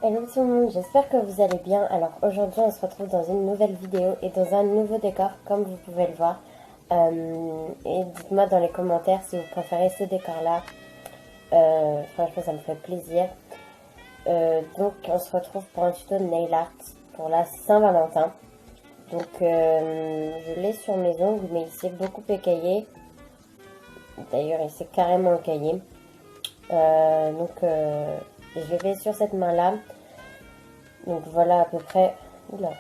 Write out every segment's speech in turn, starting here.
Hello tout le monde, j'espère que vous allez bien. Alors aujourd'hui on se retrouve dans une nouvelle vidéo et dans un nouveau décor comme vous pouvez le voir. Et dites-moi dans les commentaires si vous préférez ce décor là. Franchement ça me fait plaisir. Donc on se retrouve pour un tuto de nail art pour la Saint-Valentin. Donc je l'ai sur mes ongles mais il s'est beaucoup écaillé. D'ailleurs il s'est carrément écaillé. Je l'ai fait sur cette main là. Donc voilà à peu près oula,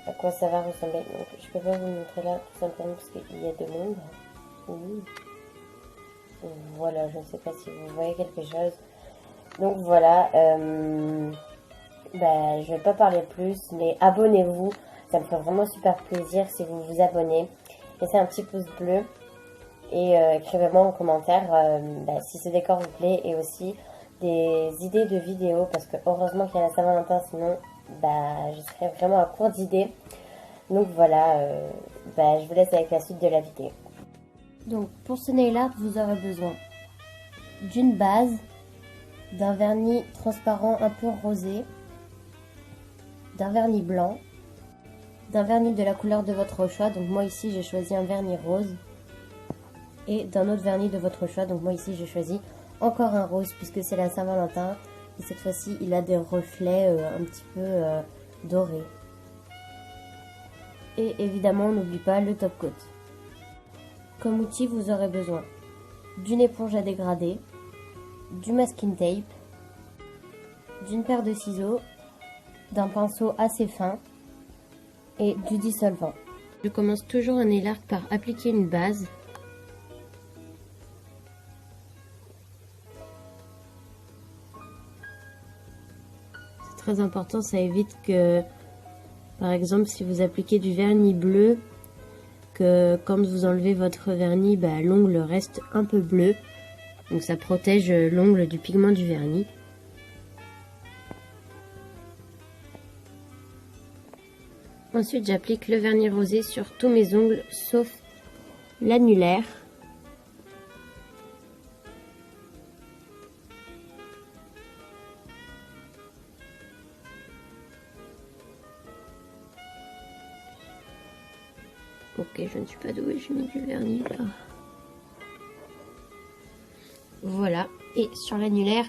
à quoi ça va ressembler. Donc, je peux pas vous montrer là tout simplement parce qu'il y a de l'ombre. Voilà, je ne sais pas si vous voyez quelque chose. Donc voilà, je vais pas parler plus, mais abonnez-vous. Ça me ferait vraiment super plaisir si vous vous abonnez. Laissez un petit pouce bleu et écrivez-moi en commentaire si ce décor vous plaît et aussi des idées de vidéos parce que heureusement qu'il y a la Saint-Valentin, sinon je serais vraiment à court d'idées. Donc voilà, je vous laisse avec la suite de la vidéo. Donc pour ce nail art, vous aurez besoin d'une base, d'un vernis transparent un peu rosé, d'un vernis blanc, d'un vernis de la couleur de votre choix. Donc moi ici j'ai choisi un vernis rose et d'un autre vernis de votre choix. Donc moi ici j'ai choisi encore un rose puisque c'est la Saint-Valentin et cette fois-ci il a des reflets un petit peu dorés. Et évidemment on n'oublie pas le top coat. Comme outil vous aurez besoin d'une éponge à dégrader, du masking tape, d'une paire de ciseaux, d'un pinceau assez fin et du dissolvant. Je commence toujours un nail art par appliquer une base. C'est très important, ça évite que, par exemple, si vous appliquez du vernis bleu, que quand vous enlevez votre vernis, l'ongle reste un peu bleu. Donc ça protège l'ongle du pigment du vernis. Ensuite, j'applique le vernis rosé sur tous mes ongles sauf l'annulaire. Ok, je ne suis pas douée, j'ai mis du vernis là. Voilà, et sur l'annulaire,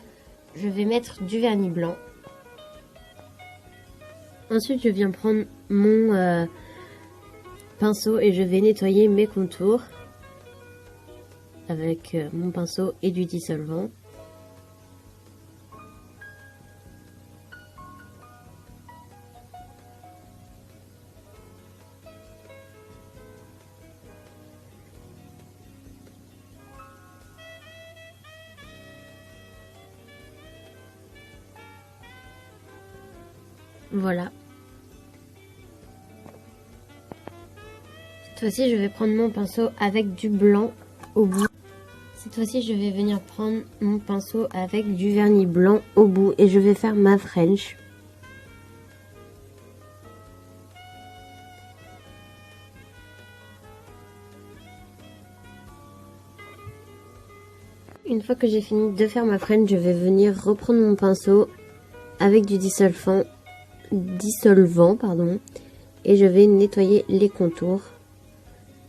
je vais mettre du vernis blanc. Ensuite, je viens prendre mon pinceau et je vais nettoyer mes contours avec mon pinceau et du dissolvant. Voilà. Cette fois-ci, je vais prendre mon pinceau avec du blanc au bout. Cette fois-ci, je vais venir prendre mon pinceau avec du vernis blanc au bout et je vais faire ma French. Une fois que j'ai fini de faire ma French, je vais venir reprendre mon pinceau avec du dissolvant, et je vais nettoyer les contours.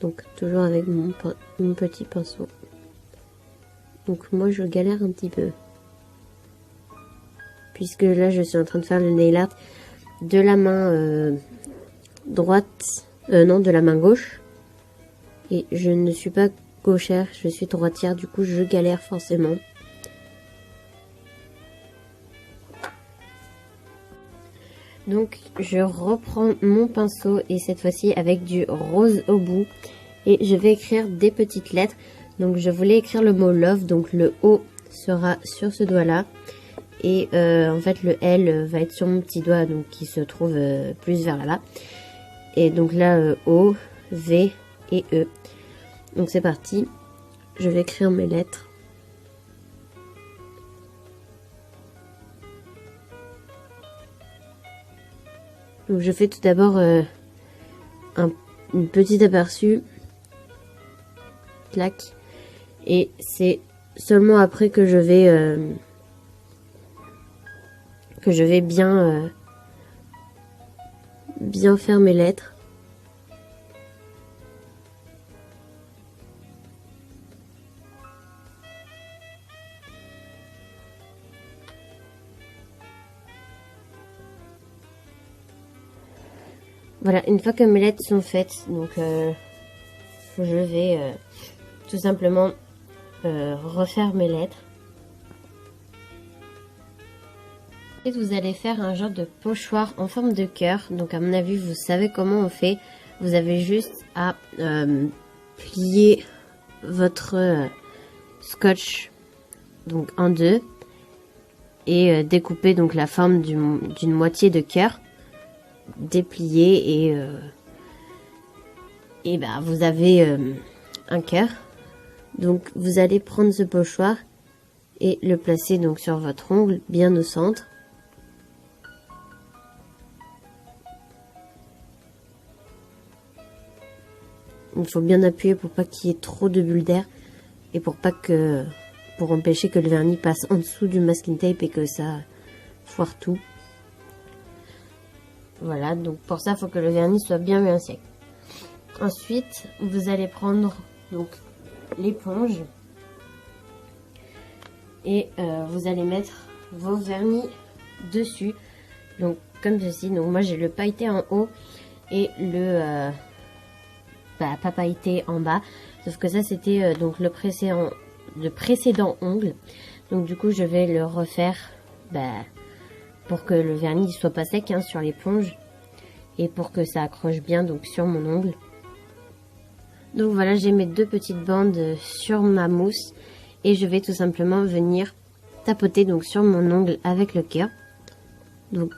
Donc toujours avec mon petit pinceau. Donc moi je galère un petit peu. Puisque là je suis en train de faire le nail art de la main droite, non de la main gauche. Et je ne suis pas gauchère, je suis droitière, du coup je galère forcément. Donc je reprends mon pinceau et cette fois-ci avec du rose au bout. Et je vais écrire des petites lettres. Donc je voulais écrire le mot love, donc le O sera sur ce doigt là. Et en fait le L va être sur mon petit doigt, donc qui se trouve plus vers là-bas. Et donc là O, V et E. Donc c'est parti, je vais écrire mes lettres. Donc je fais tout d'abord un petit aperçu. Clac. Et c'est seulement après que je vais que je vais bien faire mes lettres. Voilà, une fois que mes lettres sont faites, donc je vais tout simplement refaire mes lettres. Et vous allez faire un genre de pochoir en forme de cœur. Donc à mon avis, vous savez comment on fait. Vous avez juste à plier votre scotch donc en deux et découper donc la forme d'une moitié de cœur, déplier et bah vous avez un cœur. Donc vous allez prendre ce pochoir et le placer donc sur votre ongle bien au centre. Il faut bien appuyer pour pas qu'il y ait trop de bulles d'air et pour empêcher que le vernis passe en dessous du masking tape et que ça foire tout. Voilà, donc pour ça, il faut que le vernis soit bien sec. Ensuite, vous allez prendre donc l'éponge et vous allez mettre vos vernis dessus. Donc comme ceci. Donc moi j'ai le pailleté en haut et le pas pailleté en bas. Sauf que ça c'était donc le précédent ongle. Donc du coup je vais le refaire pour que le vernis ne soit pas sec sur l'éponge et pour que ça accroche bien donc sur mon ongle. Donc voilà, j'ai mes deux petites bandes sur ma mousse et je vais tout simplement venir tapoter donc sur mon ongle avec le cœur. Donc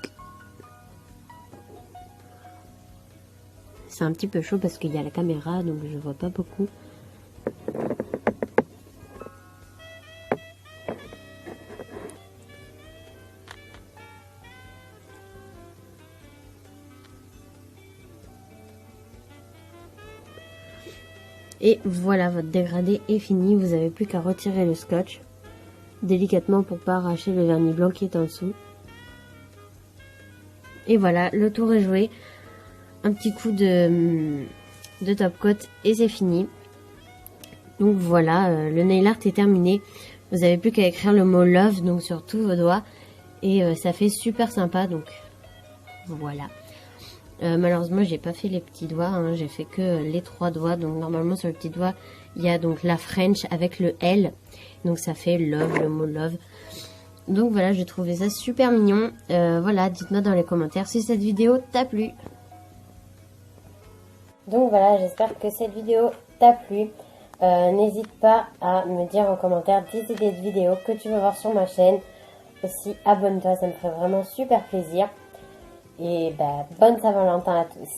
c'est un petit peu chaud parce qu'il y a la caméra donc je vois pas beaucoup. Et voilà, votre dégradé est fini. Vous n'avez plus qu'à retirer le scotch délicatement pour pas arracher le vernis blanc qui est en dessous. Et voilà, le tour est joué. Un petit coup de top coat et c'est fini. Donc voilà, le nail art est terminé. Vous n'avez plus qu'à écrire le mot love donc sur tous vos doigts. Et ça fait super sympa. Donc voilà. Malheureusement j'ai pas fait les petits doigts, j'ai fait que les 3 doigts. Donc normalement sur le petit doigt il y a donc la French avec le L, donc ça fait love, le mot love. Donc voilà, j'ai trouvé ça super mignon. Voilà, dites-moi dans les commentaires si cette vidéo t'a plu. Donc voilà, j'espère que cette vidéo t'a plu. N'hésite pas à me dire en commentaire 10 idées de vidéos que tu veux voir sur ma chaîne. Aussi abonne-toi, ça me ferait vraiment super plaisir. Et bonne Saint-Valentin à tous.